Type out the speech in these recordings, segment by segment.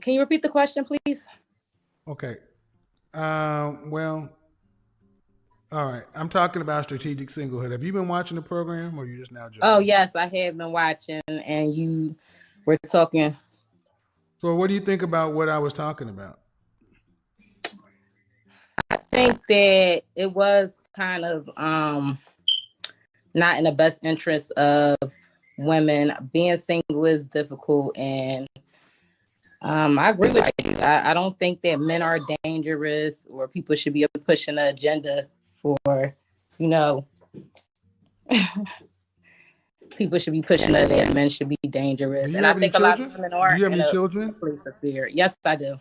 Can you repeat the question, please? Okay. Well, all right. I'm talking about strategic singlehood. Have you been watching the program, or you just now Oh, joining? yes, I have been watching, and you were talking. So, what do you think about what I was talking about? I think that it was kind of not in the best interest of women. Being single is difficult, and I agree with you. I don't think that men are dangerous or people should be pushing an agenda for, you know, people should be pushing that men should be Do dangerous. you And I have any think a lot of children? women Do are you have in any a children? place of fear. Yes, I do.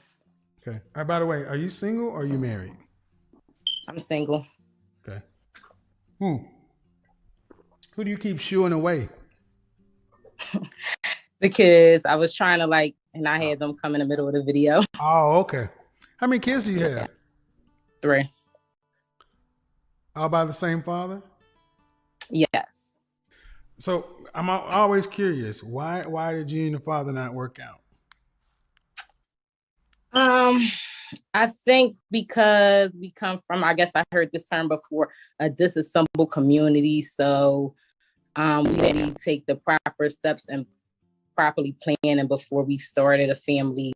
Okay. By the way, are you single or are you married? I'm single. Okay. Hmm. Who do you keep shooing away? Because I was trying to and I had them come in the middle of the video. Oh, okay. How many kids do you have? 3. All by the same father? Yes. So I'm always curious. Why did you and the father not work out? Um, I think because we come from, I guess I heard this term before, a disassembled community. So we didn't take the proper steps and properly planning before we started a family.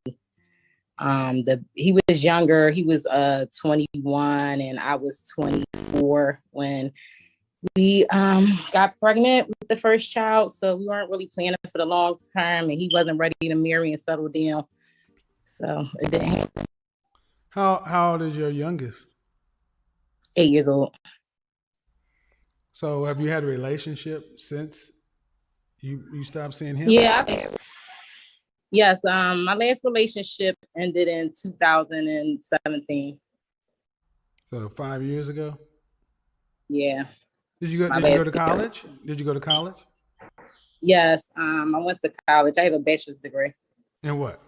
He was younger. He was 21 and I was 24 when we got pregnant with the first child. So we weren't really planning for the long term, and he wasn't ready to marry and settle down. So it didn't happen. How old is your youngest? 8 years old. So have you had a relationship since you stopped seeing him? Yeah. Yes. My last relationship ended in 2017. So 5 years ago. Yeah. Did you go? My Did you go last to year. college? Did you go to college? Yes. I went to college. I have a bachelor's degree, And what?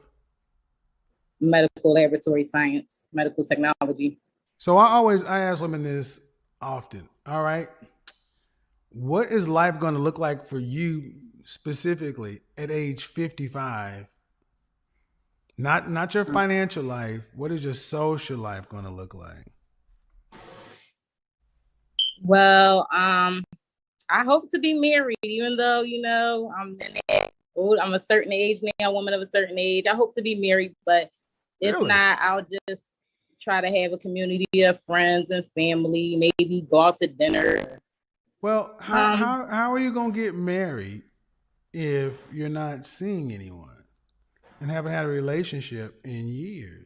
medical laboratory science, medical technology. So I ask women this often. All right, what is life going to look like for you specifically at age 55? Not your financial life. What is your social life going to look like? Well, I hope to be married, even though, I'm in that old, I'm a certain age now, a woman of a certain age. I hope to be married, but if Really? not, I'll just try to have a community of friends and family, maybe go out to dinner. Well, how Um, how how are you going to get married if you're not seeing anyone and haven't had a relationship in years?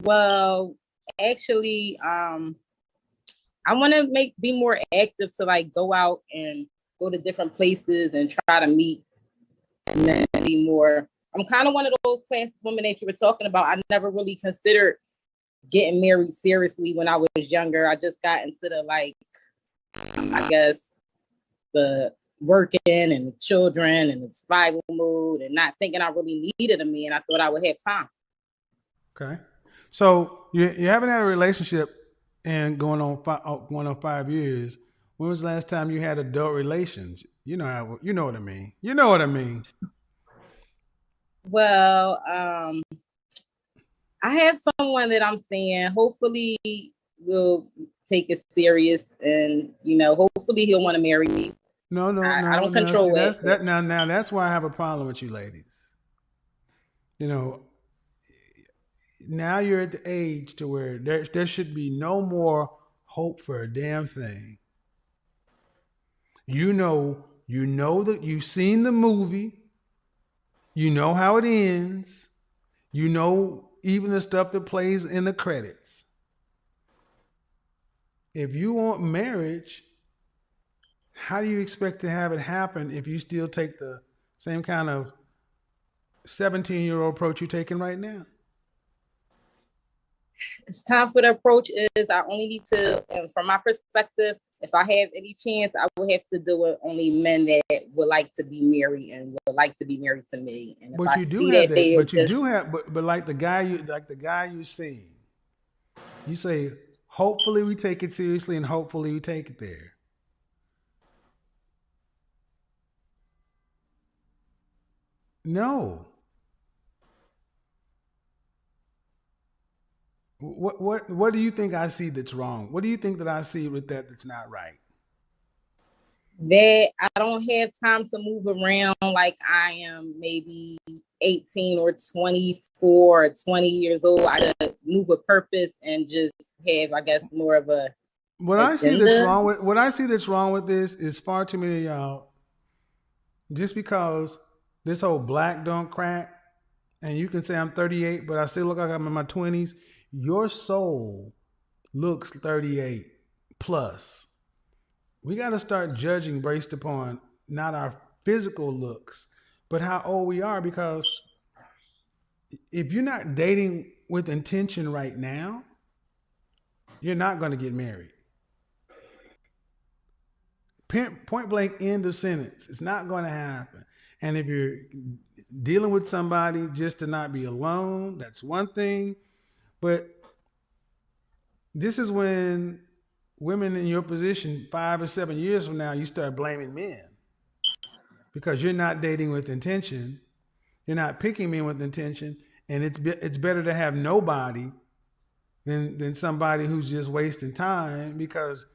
well, actually, I want to be more active to go out and go to different places and try to meet and then be more. I'm kind of one of those classic women that you were talking about. I never really considered getting married seriously when I was younger. I just got into the I guess the working and the children and the survival mood and not thinking I really needed a man. I thought I would have time. Okay. So you haven't had a relationship and going on 5 years. When was the last time you had adult relations? You know what I mean. You know what I mean. Well, I have someone that I'm seeing. Hopefully, will take it serious, and hopefully he'll want to marry me. No, no, I no, don't no. See, control it. that's that now. That's why I have a problem with you, ladies. You know, now you're at the age to where there should be no more hope for a damn thing. You know that you've seen the movie. You know how it ends. You know even the stuff that plays in the credits. If you want marriage, how do you expect to have it happen if you still take the same kind of 17-year-old approach you're taking right now? It's time for the approach. Is I only need to, and from my perspective, if I have any chance, I will have to do with only men that would like to be married and would like to be married to me. And if But I you do see have that that. they But you just do have. But like the guy you seen, you say, hopefully we take it seriously and hopefully we take it there. No. What do you think I see that's wrong? What do you think that I see with that's not right? That I don't have time to move around like I am maybe 18 or 24 or 20 years old. I gotta move with purpose and just have, I guess, more of a agenda. What I see that's wrong with this is far too many of y'all. Just because this whole black don't crack, and you can say I'm 38, but I still look like I'm in my 20s. Your soul looks 38 plus. We got to start judging based upon not our physical looks, but how old we are. Because if you're not dating with intention right now, you're not going to get married. Point blank, end of sentence. It's not going to happen. And if you're dealing with somebody just to not be alone, that's one thing. But this is when women in your position 5 or 7 years from now, you start blaming men because you're not dating with intention. You're not picking men with intention. And it's better to have nobody than somebody who's just wasting time, because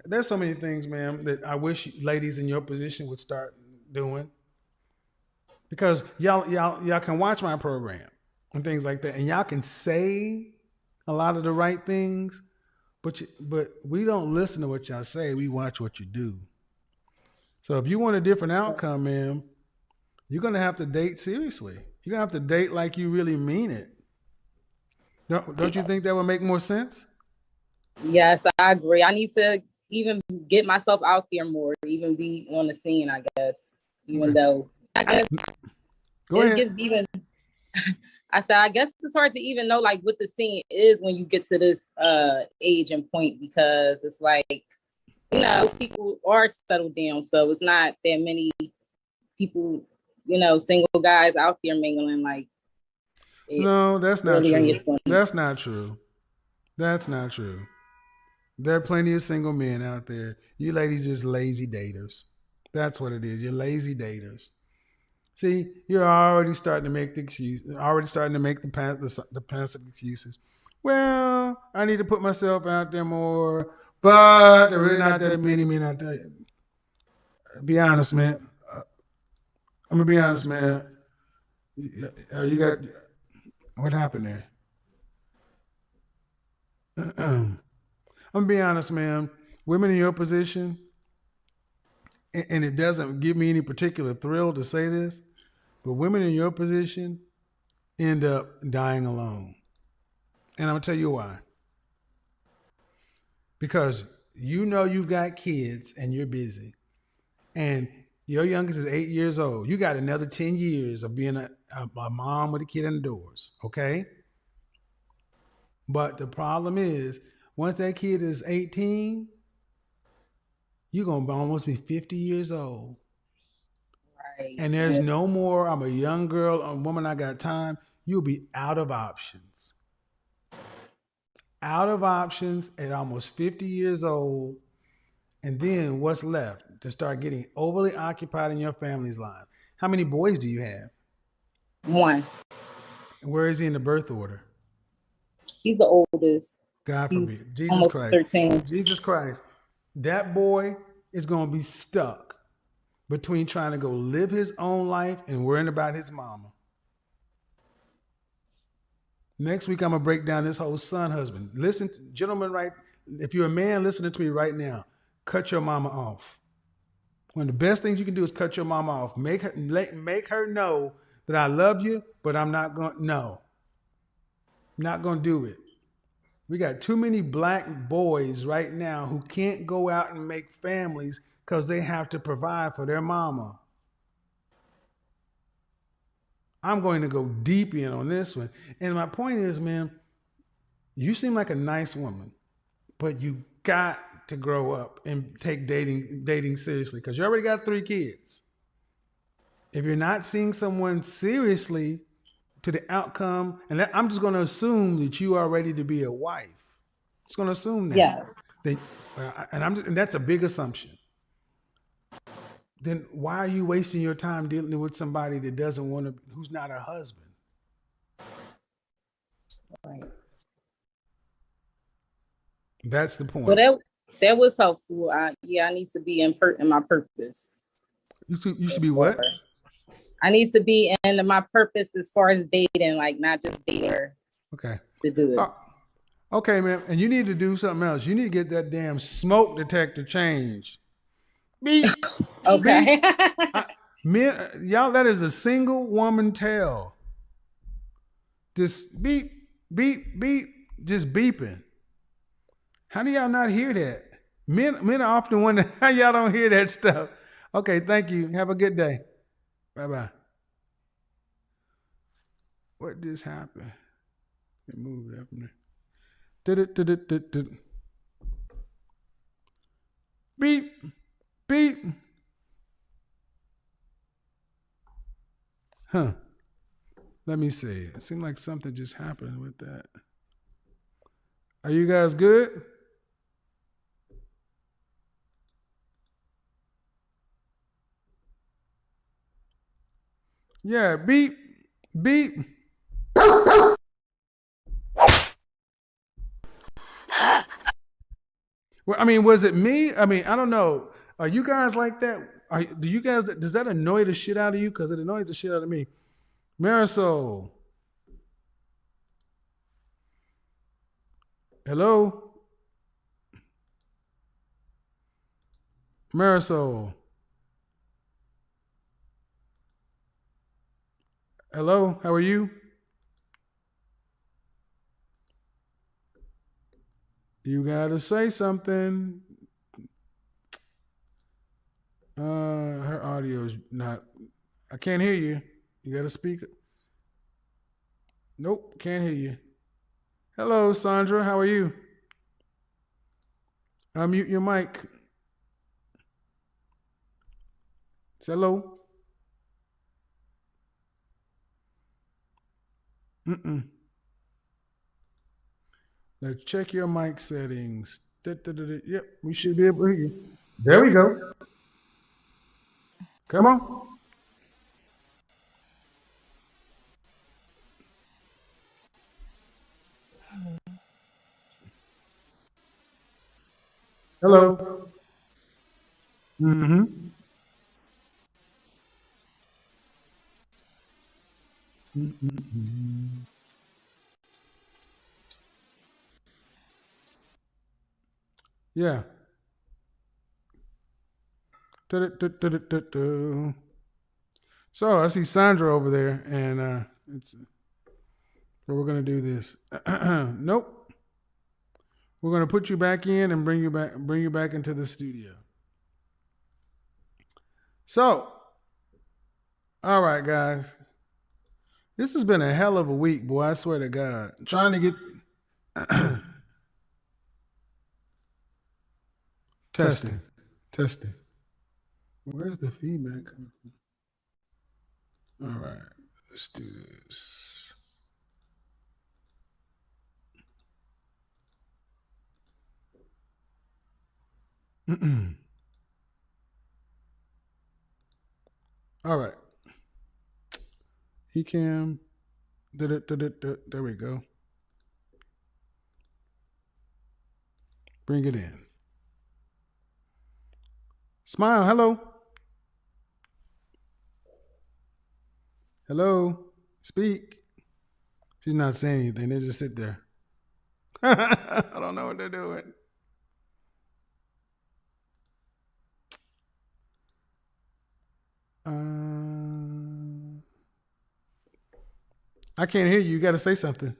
there's so many things, ma'am, that I wish ladies in your position would start doing. Because y'all can watch my program and things like that, and y'all can say a lot of the right things, but we don't listen to what y'all say. We watch what you do. So if you want a different outcome, ma'am, you're gonna have to date seriously. You're gonna have to date like you really mean it. Don't you think that would make more sense? Yes, I agree. I need to even get myself out there more, even be on the scene, I guess. Even Okay. though I guess Go it ahead. gets even I said I guess it's hard to even know like what the scene is when you get to this age and point, because it's like, most people are settled down, so it's not that many people, single guys out there mingling like it No, that's not early in true. your 20s. That's not true. That's not true. There are plenty of single men out there. You ladies just lazy daters. That's what it is. You're lazy daters. See, you're already starting to make the excuse, already starting to make the passive excuses. Well, I need to put myself out there more, but there are really not that many men out there. Be honest, man. I'm gonna be honest, man. You got what happened there? I'm gonna be honest, man. Women in your position, and it doesn't give me any particular thrill to say this, but women in your position end up dying alone. And I'm gonna tell you why. Because you've got kids and you're busy, and your youngest is 8 years old. You got another 10 years of being a mom with a kid indoors, okay? But the problem is, once that kid is 18, you're gonna almost be 50 years old. Right. And there's Yes. no more, I'm a young girl, a woman, I got time. You'll be out of options. Out of options at almost 50 years old. And then what's left? To start getting overly occupied in your family's life. How many boys do you have? One. And where is he in the birth order? He's the oldest. God He's forbid. Jesus almost Christ. 13. Jesus Christ. That boy is going to be stuck between trying to go live his own life and worrying about his mama. Next week, I'm going to break down this whole son husband. Listen, gentlemen, right? If you're a man listening to me right now, cut your mama off. One of the best things you can do is cut your mama off. Make her know that I love you, but I'm not going to, no. I'm not going to do it. We got too many black boys right now who can't go out and make families because they have to provide for their mama. I'm going to go deep in on this one. And my point is, man, you seem like a nice woman, but you got to grow up and take dating seriously, because you already got 3 kids. If you're not seeing someone seriously to the outcome, and I'm just going to assume that you are ready to be a wife. I'm just going to assume that. Yeah. And that's a big assumption. Then why are you wasting your time dealing with somebody that doesn't want to, who's not a husband? Right. That's the So point. that was helpful. I need to be in my purpose. You should be what? I need to be in my purpose as far as dating, like not just dating. Okay. To do it. Okay, man. And you need to do something else. You need to get that damn smoke detector changed. Beep. Okay. Beep. Y'all, that is a single woman tale. Just beep, beep, beep, just beeping. How do y'all not hear that? Men are often wondering how y'all don't hear that stuff. Okay, thank you. Have a good day. Bye-bye. What just happened? It moved up there. Beep, beep. Huh. Let me see. It seemed like something just happened with that. Are you guys good? Yeah, beep, beep. Well, I mean, was it me? I mean, I don't know. Are you guys like that? Do you guys, does that annoy the shit out of you? Because it annoys the shit out of me. Marisol. Hello? Marisol. Hello? How are you? You gotta say something. Her audio's not. I can't hear you. You gotta speak. Nope, can't hear you. Hello, Sandra. How are you? Unmute your mic. Say hello. Mm-mm. Let's check your mic settings. Yep, we should be able to hear you. There we go. Come on. Hello. Mm-hmm. Mm-mm-mm. Yeah. So I see Sandra over there, and it's we're gonna do this. Nope. We're gonna put you back in and bring you back into the studio. So, all right, guys. This has been a hell of a week, boy. I swear to God. Trying to get testing. Testing. Where's the feedback coming from? All right, let's do this. All right. Ecam. There we go. Bring it in. Smile. Hello. Hello. Speak. She's not saying anything. They just sit there. I don't know what they're doing. I can't hear you. You got to say something.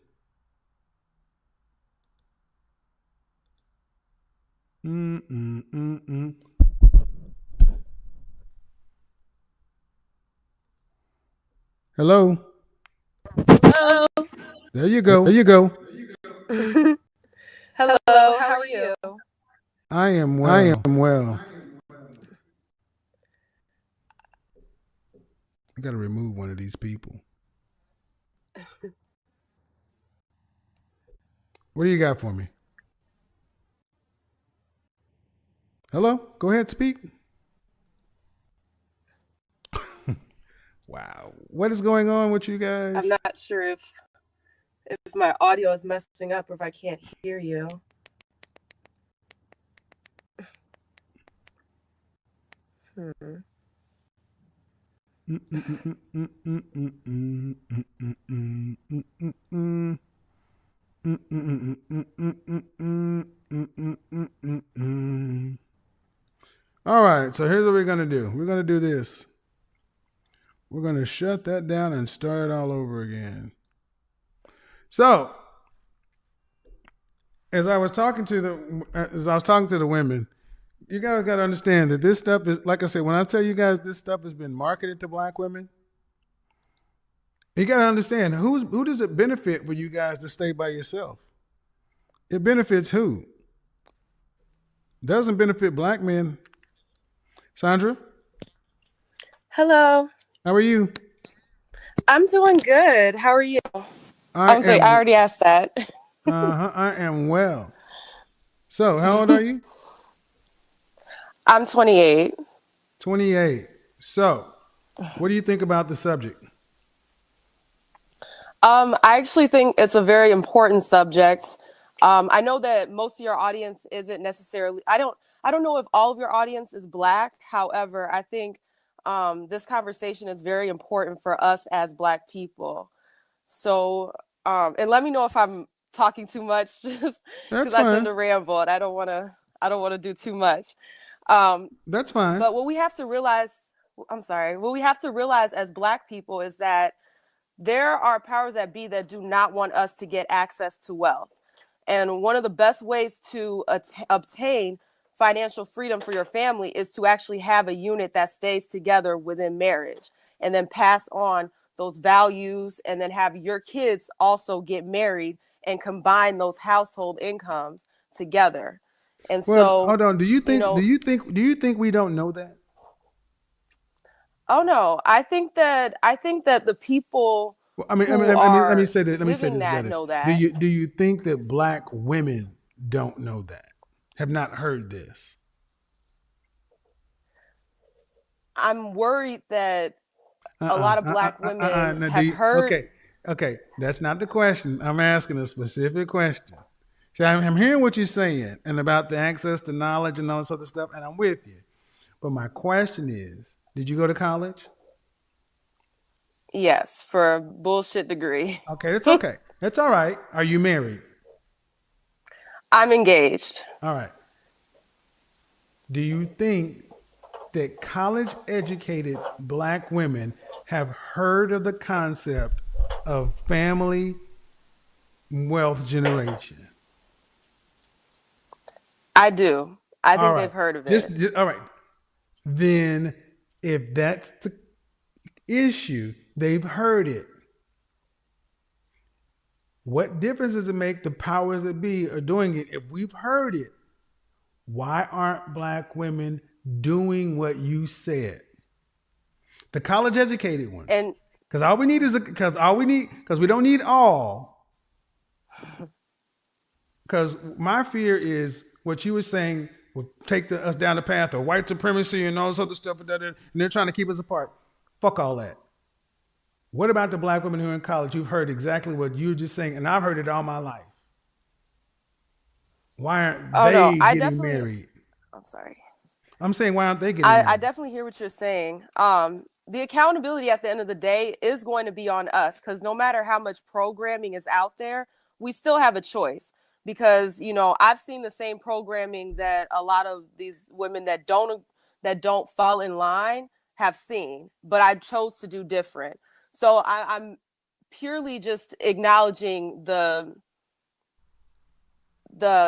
Hello. Hello. There you go. There you go. Hello. How are you? I am well. I am well. I got to remove one of these people. What do you got for me? Hello? Go ahead, speak. Wow. What is going on with you guys? I'm not sure if my audio is messing up or if I can't hear you. Hmm. All right, so here's what we're going to do. We're going to do this. We're going to shut that down and start it all over again. So, as I was talking to the women, you guys got to understand that this stuff is, like I said, when I tell you guys this stuff has been marketed to black women, you got to understand who does it benefit for you guys to stay by yourself? It benefits who? Doesn't benefit black men. Sandra, Hello. how are you? I'm doing good. How are you? I Sorry, I am. already asked that. I am well. So, how old are you? I'm 28. 28. So, what do you think about the subject? I actually think it's a very important subject. I know that most of your audience isn't necessarily. I don't know if all of your audience is black. However, I think this conversation is very important for us as black people. So, and let me know if I'm talking too much, just because That's I tend fine. to ramble and I don't want to. I don't want to do too much. Um, That's fine. but what we have to realize. I'm sorry. What we have to realize as black people is that there are powers that be that do not want us to get access to wealth. And one of the best ways to obtain financial freedom for your family is to actually have a unit that stays together within marriage and then pass on those values and then have your kids also get married and combine those household incomes together. And Well, so, hold on. Do you you think? Do know, you think? Do you think we don't know that? oh no, I think that the people Well, I mean, who let me are say that. Let me say living this that better. know Do that. you think that black women don't know that? Have not heard this? I'm worried that a lot of black women No, do have you, heard. okay, okay. That's not the question. I'm asking a specific question. See, I'm hearing what you're saying and about the access to knowledge and all this other stuff, and I'm with you. But my question is, did you go to college? Yes, for a bullshit degree. Okay, it's okay. It's all right. Are you married? I'm engaged. All right. Do you think that college educated black women have heard of the concept of family wealth generation? I do. I All think right. they've heard of Just, it. just all right. Then if that's the issue, they've heard it. What difference does it make the powers that be are doing it? If we've heard it, why aren't black women doing what you said? The college educated ones. And Because all we need is because we don't need all. Because my fear is what you were saying will take us down the path of white supremacy and all this other stuff, and they're trying to keep us apart. Fuck all that. What about the black women who are in college? You've heard exactly what you were just saying, and I've heard it all my life. Why aren't oh no, they getting married? I'm sorry. I'm saying, why aren't they getting I married? definitely hear what you're saying. The accountability at the end of the day is going to be on us because no matter how much programming is out there, we still have a choice. Because I've seen the same programming that a lot of these women that don't fall in line have seen, but I chose to do different. So I'm purely just acknowledging the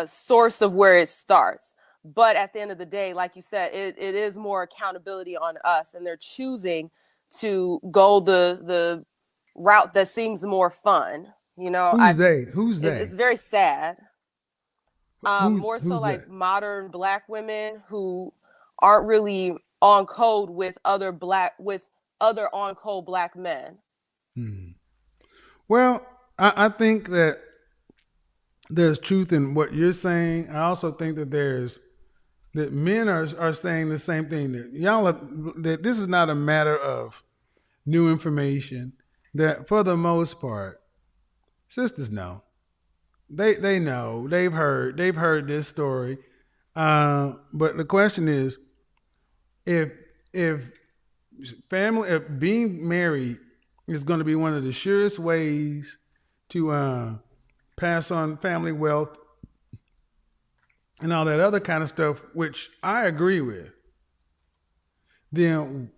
source of where it starts. But at the end of the day, like you said, it is more accountability on us, and they're choosing to go the route that seems more fun. Who's they? Who's they? It's very sad. More so Who's like that? modern black women who aren't really on code with other on code black men. Hmm. Well, I think that there's truth in what you're saying. I also think that that men are saying the same thing. That this is not a matter of new information. That for the most part, sisters know. They know. They've heard this story. But the question is, if if if being married is going to be one of the surest ways to pass on family wealth and all that other kind of stuff, which I agree with, then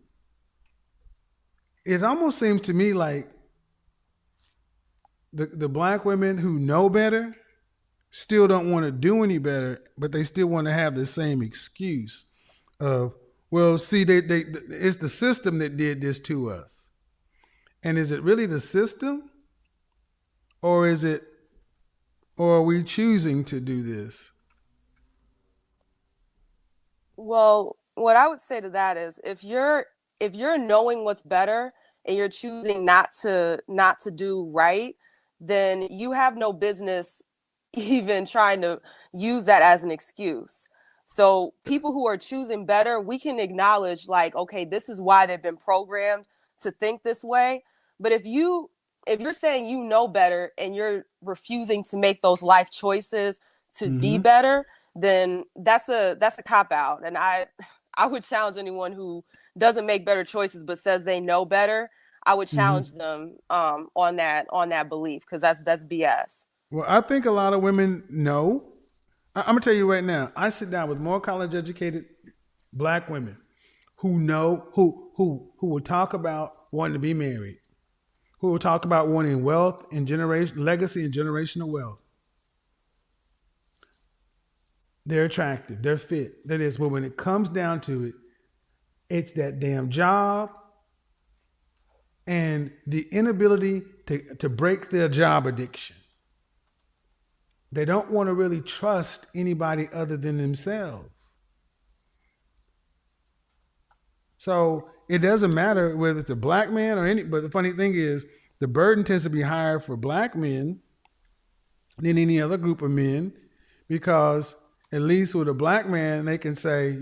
it almost seems to me like the black women who know better still don't want to do any better, but they still want to have the same excuse of, well, see, it's the system that did this to us. And is it really the system? Or are we choosing to do this? Well, what I would say to that is if you're knowing what's better and you're choosing not to do right, then you have no business even trying to use that as an excuse. So people who are choosing better, we can acknowledge like, okay, this is why they've been programmed to think this way. But if you're saying you know better and you're refusing to make those life choices to be better, then that's a cop out. And I would challenge anyone who doesn't make better choices but says they know better. I would challenge them on that belief, because that's BS. Well, I think a lot of women know. I'm gonna tell you right now. I sit down with more college educated black women who know who will talk about wanting to be married, who will talk about wanting wealth and legacy and generational wealth. They're attractive, they're fit, that is. But when it comes down to it, it's that damn job and the inability to break their job addiction. They don't want to really trust anybody other than themselves. So it doesn't matter whether it's a black man or but the funny thing is the burden tends to be higher for black men than any other group of men, because at least with a black man, they can say,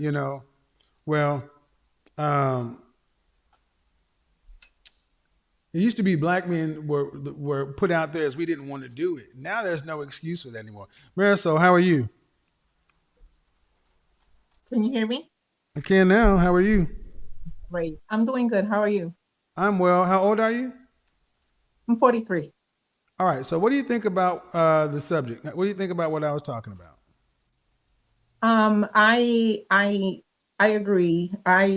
well, it used to be black men were put out there as we didn't want to do it. Now there's no excuse for that anymore. Marisol, how are you? Can you hear me? I can now. How are you? Great. I'm doing good. How are you? I'm well. How old are you? I'm 43. All right. So what do you think about the subject? What do you think about what I was talking about? I agree. I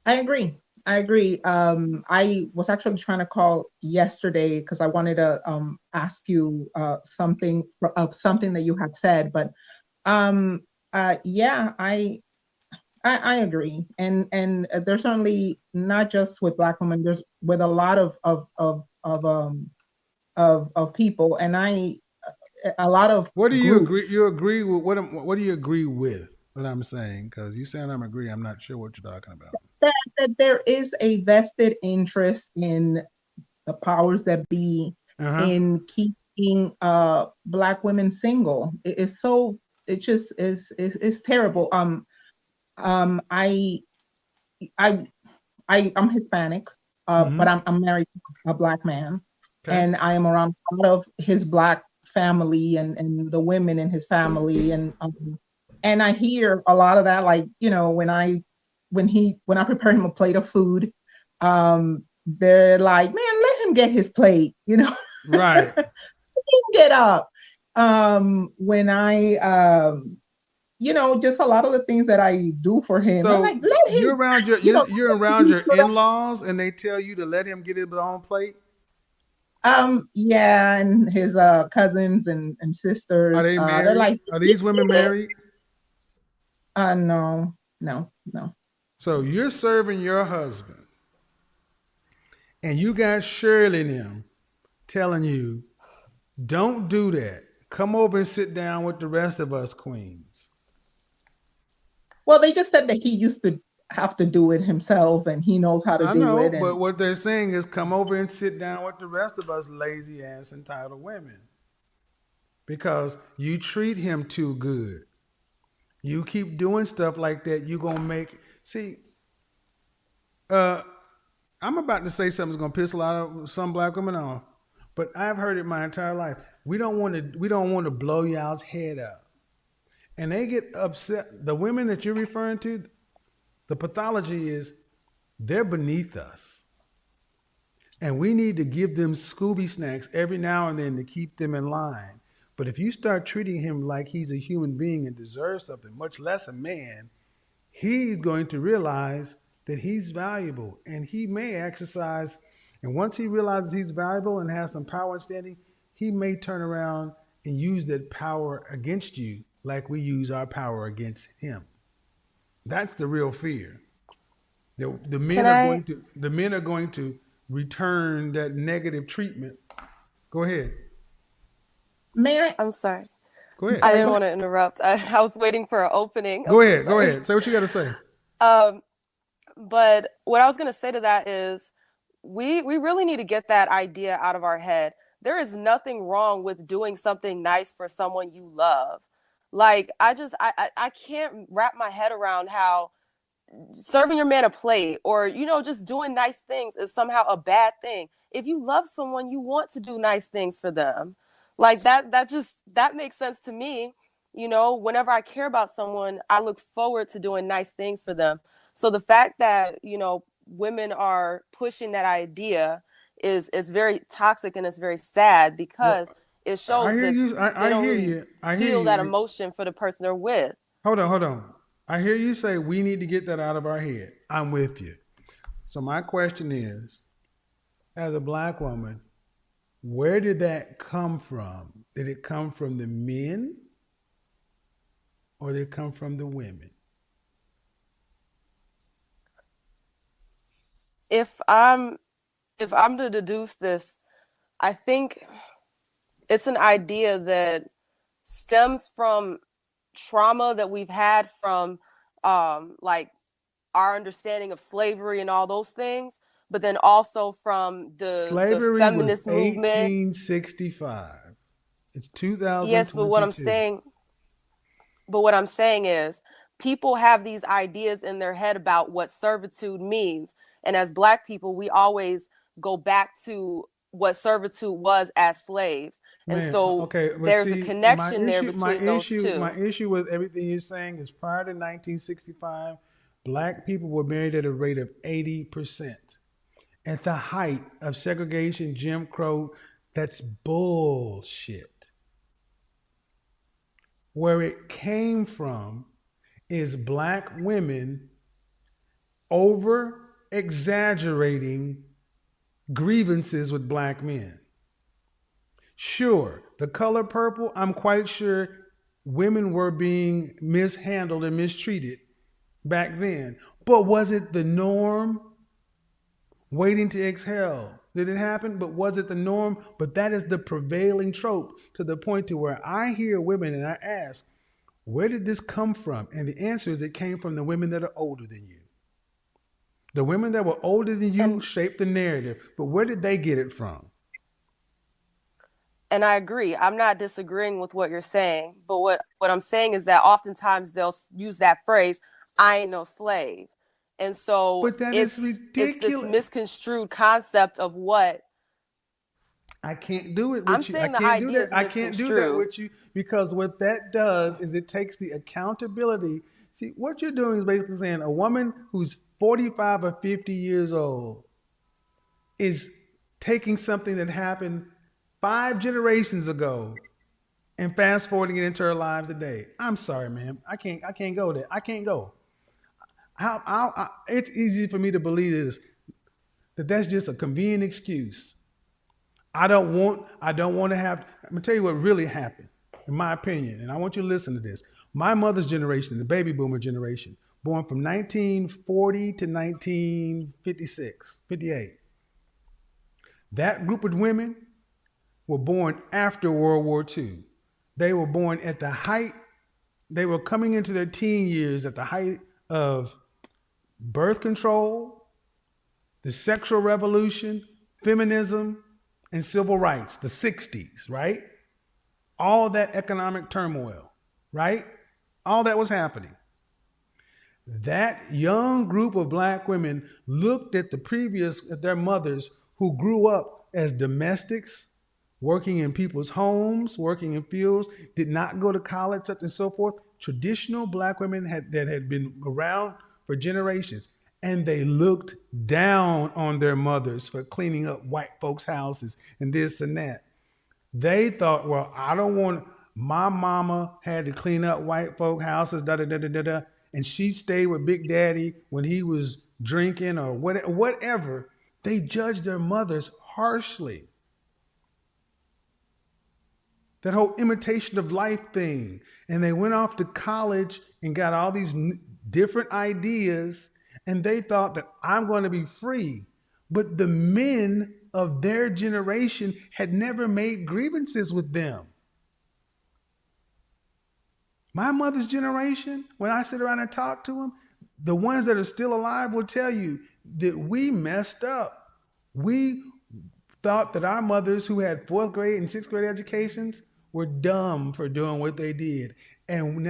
agree. I agree. I was actually trying to call yesterday because I wanted to ask you something that you had said, but yeah, I agree, and there's certainly not just with Black women. There's with a lot of people, and a lot of. What do you agree? groups. You agree with what do you agree with? What I'm saying, because you saying I'm agree, I'm not sure what you're talking about. That there is a vested interest in the powers that be in keeping Black women single. It's so, it just is, it's terrible. I'm Hispanic, but I'm married to a Black man, and I am around a lot of his Black family and the women in his family, and I hear a lot of that, like, when I prepare him a plate of food, they're like, man, let him get his plate, Right. Let him get up. When I just a lot of the things that I do for him. So I'm like, let him. You're around your in-laws, and they tell you to let him get his own plate. Yeah, and his cousins and sisters. Are they married? They're like, are these women married? No. So you're serving your husband, and you got Shirley and them telling you, don't do that. Come over and sit down with the rest of us queens. Well, they just said that he used to have to do it himself, and he knows how to do it. But what they're saying is come over and sit down with the rest of us lazy ass entitled women, because you treat him too good. You keep doing stuff like that, you're gonna make. See, I'm about to say something's gonna piss a lot of some Black women off, but I've heard it my entire life. We don't want to blow y'all's head up, and they get upset. The women that you're referring to, The pathology is they're beneath us. And we need to give them Scooby snacks every now and then to keep them in line. But if you start treating him like he's a human being and deserves something, much less a man, he's going to realize that he's valuable, and he may exercise. And once he realizes he's valuable and has some power and standing, he may turn around and use that power against you like we use our power against him. That's the real fear. The men are going to return that negative treatment. Go ahead. I'm sorry. Go ahead. I didn't want to interrupt. I was waiting for an opening. Go ahead. Say what you got to say. But what I was going to say to that is we really need to get that idea out of our head. There is nothing wrong with doing something nice for someone you love. Like, I can't wrap my head around how serving your man a plate or, just doing nice things is somehow a bad thing. If you love someone, you want to do nice things for them. Like that makes sense to me. Whenever I care about someone, I look forward to doing nice things for them. So the fact that, women are pushing that idea is very toxic, and it's very sad because it shows that they don't really feel that emotion for the person they're with. Hold on. I hear you say we need to get that out of our head. I'm with you. So my question is, as a Black woman, where did that come from? Did it come from the men or did it come from the women? If I'm to deduce this, I think it's an idea that stems from trauma that we've had from like our understanding of slavery and all those things, but then also from the feminist movement. 1865. It's 2022. Yes, but what I'm saying is people have these ideas in their head about what servitude means. And as Black people, we always go back to what servitude was as slaves. And there's a connection there between those two. My issue with everything you're saying is prior to 1965, Black people were married at a rate of 80%. At the height of segregation, Jim Crow, that's bullshit. Where it came from is Black women over-exaggerating grievances with Black men. Sure, the color purple, I'm quite sure women were being mishandled and mistreated back then. But was it the norm? Waiting to exhale. Did it happen? But was it the norm? But that is the prevailing trope, to the point to where I hear women and I ask, where did this come from? And the answer is it came from the women that are older than you. The women that were older than you shaped the narrative. But where did they get it from? And I agree. I'm not disagreeing with what you're saying. But what I'm saying is that oftentimes they'll use that phrase, I ain't no slave. And so but that is ridiculous. It's this misconstrued concept of what I can't do it with I'm you. saying. I can't do that with you, because what that does is it takes the accountability. See, what you're doing is basically saying a woman who's 45 or 50 years old is taking something that happened 5 generations ago and fast forwarding it into her life today. I'm sorry, ma'am. I can't go there. I can't go. It's easy for me to believe this, that's just a convenient excuse. I don't want to have. I'm gonna tell you what really happened, in my opinion, and I want you to listen to this. My mother's generation, the baby boomer generation, born from 1940 to 1956, 58. That group of women were born after World War II. They were born at the height. They were coming into their teen years at the height of birth control, the sexual revolution, feminism, and civil rights, the 60s, right? All that economic turmoil, right? All that was happening. That young group of Black women looked at at their mothers who grew up as domestics, working in people's homes, working in fields, did not go to college, such and so forth. Traditional Black women that had been around for generations. And they looked down on their mothers for cleaning up white folks' houses and this and that. They thought, well, I don't want, my mama had to clean up white folk houses, da da da da da da, and she stayed with Big Daddy when he was drinking or whatever. They judged their mothers harshly. That whole imitation of life thing. And they went off to college and got all these different ideas, and they thought that I'm going to be free. But the men of their generation had never made grievances with them. My mother's generation, when I sit around and talk to them, the ones that are still alive will tell you that we messed up. We thought that our mothers who had 4th grade and 6th grade educations were dumb for doing what they did. And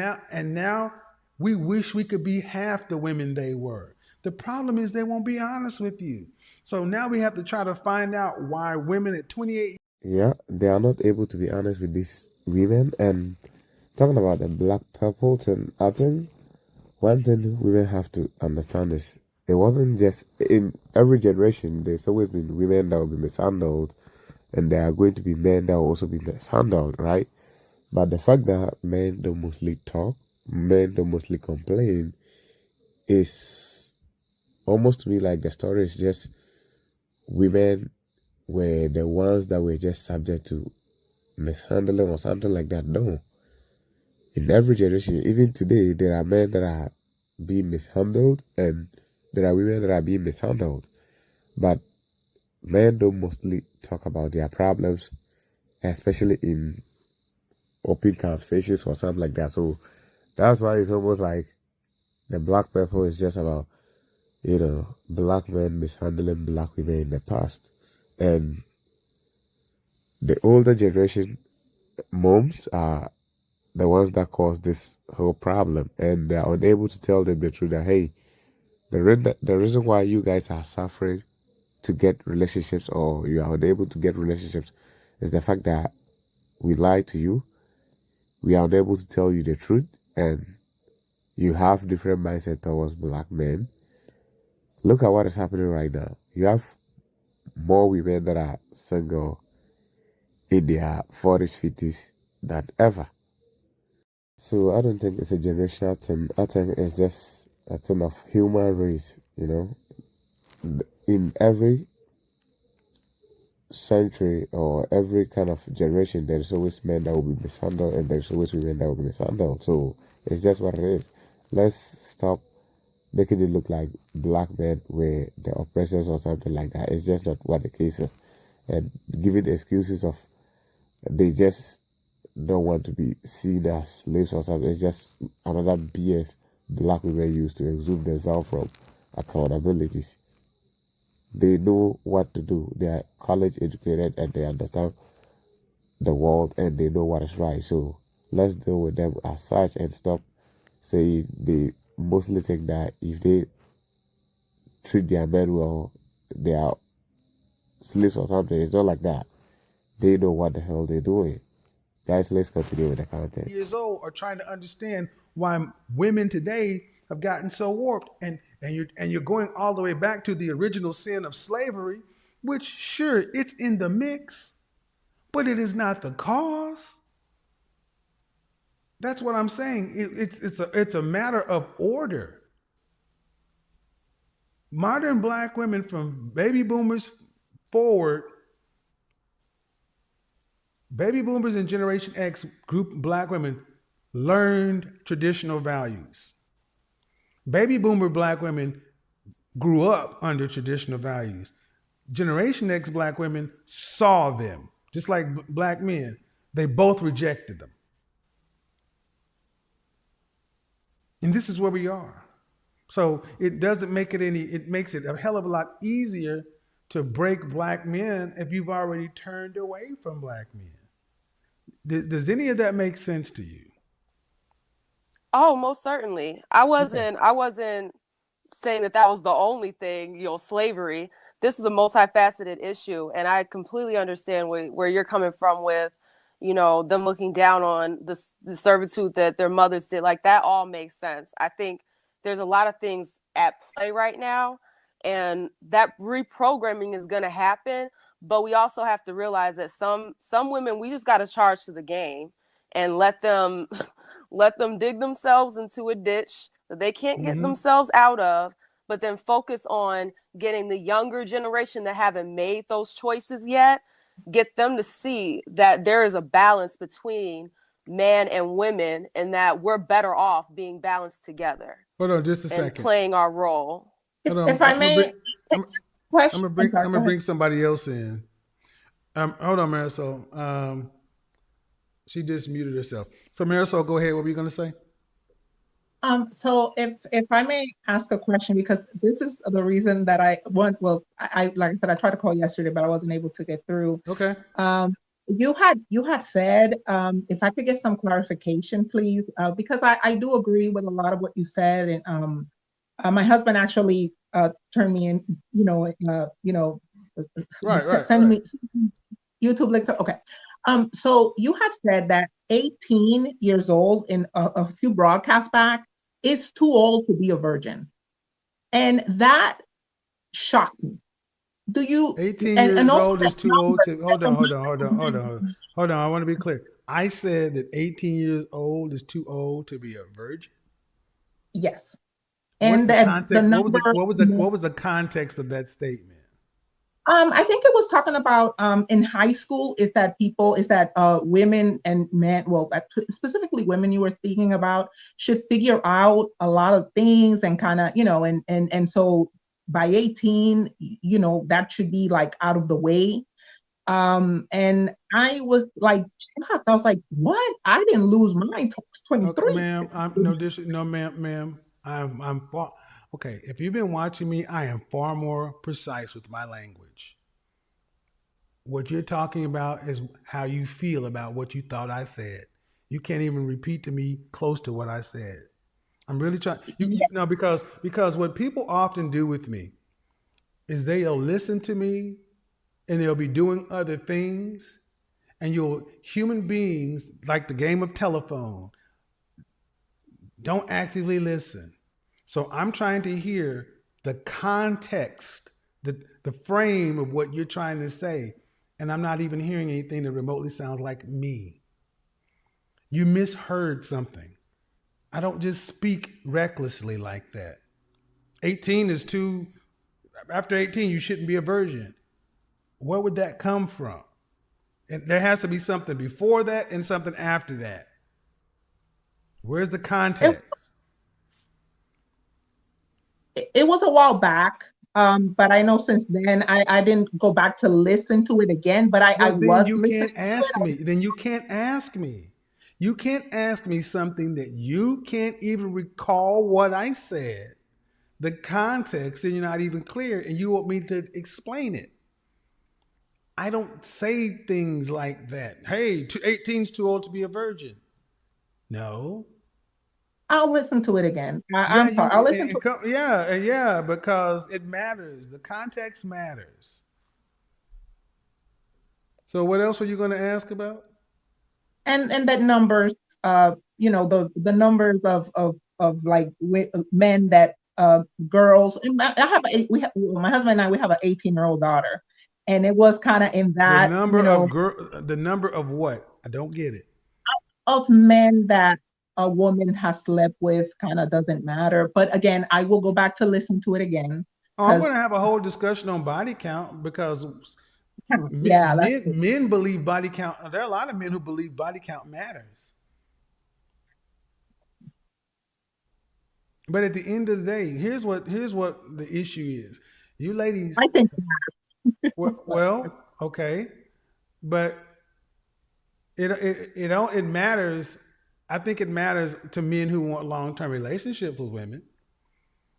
now we wish we could be half the women they were. The problem is they won't be honest with you. So now we have to try to find out why women at 28. Yeah, they are not able to be honest with these women. And talking about the black purple thing, I think one thing women have to understand is it wasn't just in every generation. There's always been women that will be mishandled, and there are going to be men that will also be mishandled, right? But the fact that men don't mostly talk, men don't mostly complain, is almost to me like the story is just women were the ones that were just subject to mishandling or something like that. No. In every generation, even today, there are men that are being mishandled and there are women that are being mishandled. But men don't mostly talk about their problems, especially in open conversations or something like that. So that's why it's almost like the black purple is just about, black men mishandling black women in the past. And the older generation moms are the ones that cause this whole problem, and they're unable to tell them the truth that, hey, the reason why you guys are suffering to get relationships, or you are unable to get relationships, is the fact that we lied to you, we are unable to tell you the truth, and you have different mindset towards black men. Look at what is happening right now. You have more women that are single in their 40s, 50s than ever. So I don't think it's a generational thing. I think it's just a thing of human race, In every century or every kind of generation, there's always men that will be mishandled and there's always women that will be mishandled. So it's just what it is. Let's stop making it look like black men were the oppressors or something like that. It's just not what the case is. And giving excuses of they just don't want to be seen as slaves or something. It's just another BS black women use to exude themselves from accountabilities. They know what to do. They are college educated and they understand the world and they know what is right. So let's deal with them as such and stop saying they mostly think that if they treat their men well, they are slaves or something. It's not like that. They know what the hell they're doing. Guys, let's continue with the content. Years old are trying to understand why women today have gotten so warped, and you're going all the way back to the original sin of slavery, which sure it's in the mix, but it is not the cause. That's what I'm saying. It's a matter of order. Modern black women from baby boomers forward. Baby boomers and Generation X group black women learned traditional values. Baby boomer black women grew up under traditional values. Generation X black women saw them, just like black men. They both rejected them. And this is where we are. So it doesn't make it makes it a hell of a lot easier to break black men if you've already turned away from black men. Does any of that make sense to you? Oh, most certainly. I wasn't saying that was the only thing, slavery. This is a multifaceted issue, and I completely understand where you're coming from with, them looking down on the servitude that their mothers did. Like, that all makes sense. I think there's a lot of things at play right now, and that reprogramming is going to happen. But we also have to realize that some women, we just got to charge to the game and let them dig themselves into a ditch that they can't get themselves out of, but then focus on getting the younger generation that haven't made those choices yet, get them to see that there is a balance between men and women, and that we're better off being balanced together. Hold on just a and second. Playing our role. Hold on. If I may, I'm gonna bring somebody else in. Hold on, Marisol. She just muted herself. So Marisol, go ahead. What were you gonna say? So if I may ask a question, because this is the reason that I want. Well, I like I said, I tried to call yesterday, but I wasn't able to get through. Okay. You had said, if I could get some clarification, please, because I do agree with a lot of what you said, and my husband actually turned me in, send me YouTube link. Okay. So you had said that 18 years old in a few broadcasts back is too old to be a virgin, and that shocked me. Do you 18 years old is too old to hold on. I want to be clear. I said that 18 years old is too old to be a virgin. Yes. What's And the context? what was the context of that statement? I think it was talking about in high school is that women and men, well, specifically women you were speaking about, should figure out a lot of things and kind of, and so by 18, that should be like out of the way. And I was like, shocked. I was like, what? I didn't lose mine till 23. Okay, ma'am, ma'am. I'm far. Okay, if you've been watching me, I am far more precise with my language. What you're talking about is how you feel about what you thought I said. You can't even repeat to me close to what I said. I'm really trying. Because what people often do with me is they'll listen to me and they'll be doing other things, and human beings, like the game of telephone, don't actively listen. So I'm trying to hear the context, the frame of what you're trying to say, and I'm not even hearing anything that remotely sounds like me. You misheard something. I don't just speak recklessly like that. 18 is too, after 18, you shouldn't be a virgin. Where would that come from? And there has to be something before that and something after that. Where's the context? It was a while back, but I know since then I didn't go back to listen to it again. But I was. You can't ask me. Then you can't ask me. You can't ask me something that you can't even recall what I said, the context, and you're not even clear, and you want me to explain it. I don't say things like that. Hey, 18's too old to be a virgin. No. I'll listen to it again. I'm sorry. I'll listen to it. Yeah, because it matters. The context matters. So what else were you going to ask about? And that numbers, the numbers of like men that girls. And my husband and I, we have an 18-year-old daughter, and it was kind of in that the number of what? I don't get it. Of men that a woman has slept with kind of doesn't matter. But again, I will go back to listen to it again. I'm going to have a whole discussion on body count because men believe body count. There are a lot of men who believe body count matters. But at the end of the day, here's what the issue is. You ladies, I think. well, okay, but it matters. I think it matters to men who want long-term relationships with women.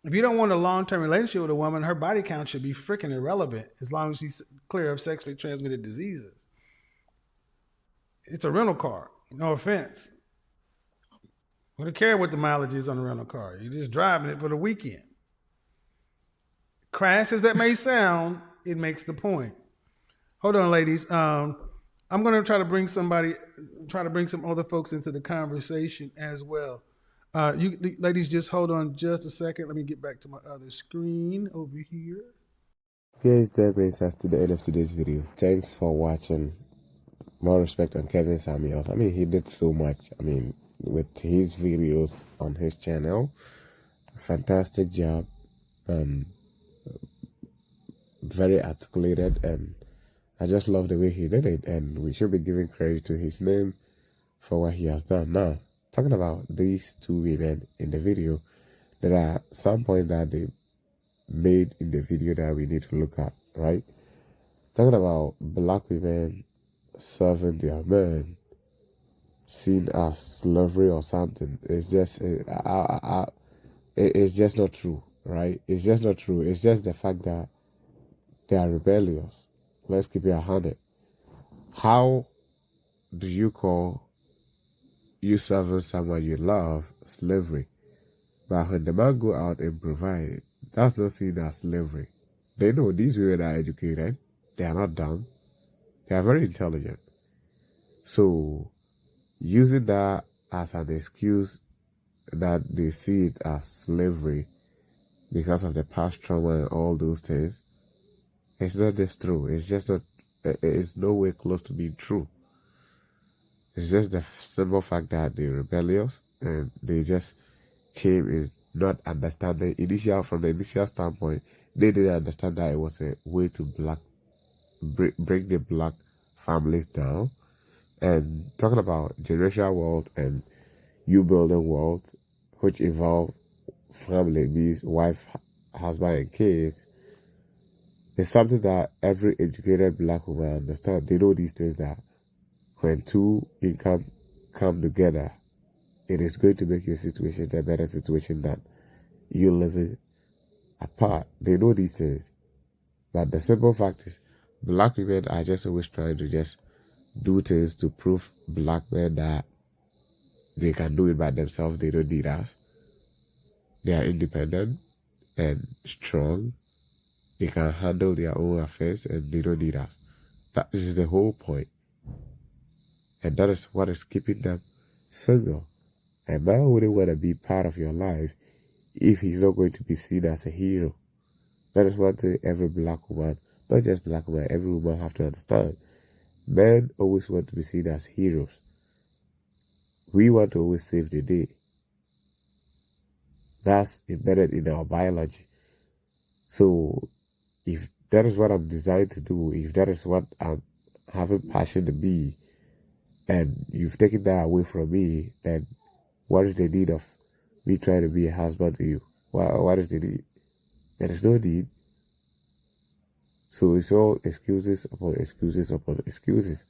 If you don't want a long-term relationship with a woman, her body count should be freaking irrelevant as long as she's clear of sexually transmitted diseases. It's a rental car. No offense. I don't care what the mileage is on a rental car. You're just driving it for the weekend. Crass as that may sound, it makes the point. Hold on, ladies. I'm going to try to bring some other folks into the conversation as well. You ladies, just hold on just a second. Let me get back to my other screen over here. Guys, that brings us to the end of today's video. Thanks for watching. More respect on Kevin Samuels. I mean, he did so much. I mean, with his videos on his channel, fantastic job, and very articulated, and I just love the way he did it, and we should be giving credit to his name for what he has done. Now, talking about these two women in the video, there are some points that they made in the video that we need to look at, right? Talking about black women serving their men seen as slavery or something, it's just it's just not true, right? It's just not true. It's just the fact that they are rebellious. Let's keep it 100. How do you call you serving someone you love slavery? But when the man go out and provide, that's not seen as slavery. They know these women are educated. They are not dumb. They are very intelligent. So, using that as an excuse that they see it as slavery because of the past trauma and all those things, it's not just true. It's just not, it's nowhere close to being true. It's just the simple fact that they're rebellious and they just came in not understanding from the initial standpoint. They didn't understand that it was a way to bring the black families down. And talking about generational wealth and you building wealth, which involve family, means wife, husband, and kids, it's something that every educated black woman understands. They know these things, that when two income come together, it is going to make your situation a better situation than you living apart. They know these things. But the simple fact is, black women are just always trying to just do things to prove black men that they can do it by themselves. They don't need us. They are independent and strong. They can handle their own affairs and they don't need us. That is the whole point. And that is what is keeping them single. A man wouldn't want to be part of your life if he's not going to be seen as a hero. That is one thing every black woman, not just black woman, every woman have to understand. Men always want to be seen as heroes. We want to always save the day. That's embedded in our biology. So, if that is what I'm designed to do, if that is what I'm having passion to be, and you've taken that away from me, then what is the need of me trying to be a husband to you? What is the need? There is no need. So it's all excuses upon excuses upon excuses.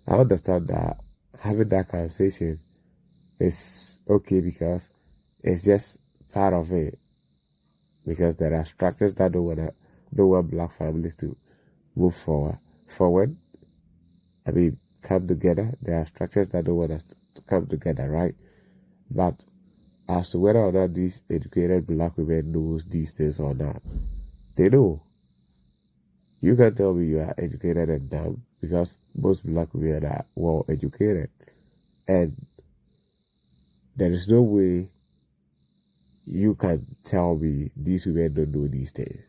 I understand that having that conversation is okay because it's just part of it. Because there are structures that don't want black families to move forward. I mean, come together. There are structures that don't want us to come together, right? But as to whether or not these educated black women knows these things or not, they know. You can tell me you are educated and dumb because most black women are well educated. And there is no way you can tell me these women don't know these things.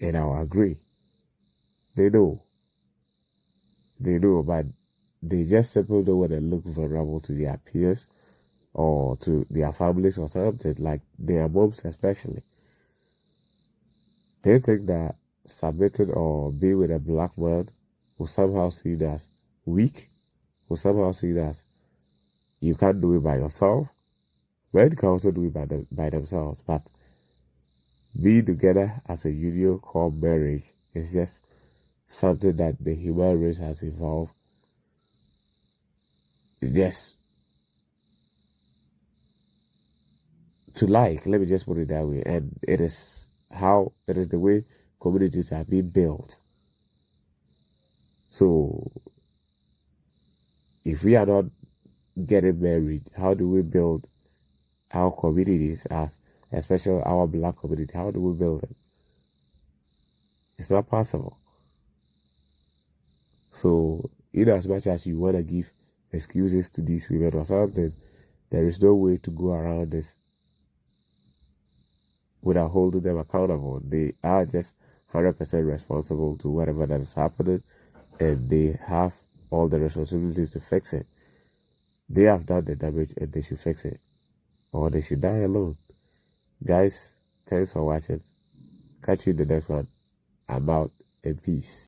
And I'll agree. They know. They know, but they just simply don't want to look vulnerable to their peers or to their families or something, like their moms especially. They think that submitting or being with a black man will somehow see it as weak, will somehow see it as you can't do it by yourself. Men can also do it by themselves, but being together as a union called marriage is just something that the human race has evolved. Yes. To like, let me just put it that way. And it is the way communities are being built. So, if we are not getting married, how do we build our communities, especially our black community? How do we build it? It's not possible. So, in as much as you want to give excuses to these women or something, There is no way to go around this without holding them accountable. They are just 100% responsible to whatever that is happening, and they have all the responsibilities to fix it. They have done the damage and they should fix it, or they should die alone. Guys, thanks for watching. Catch you in the next one. I'm out, and peace.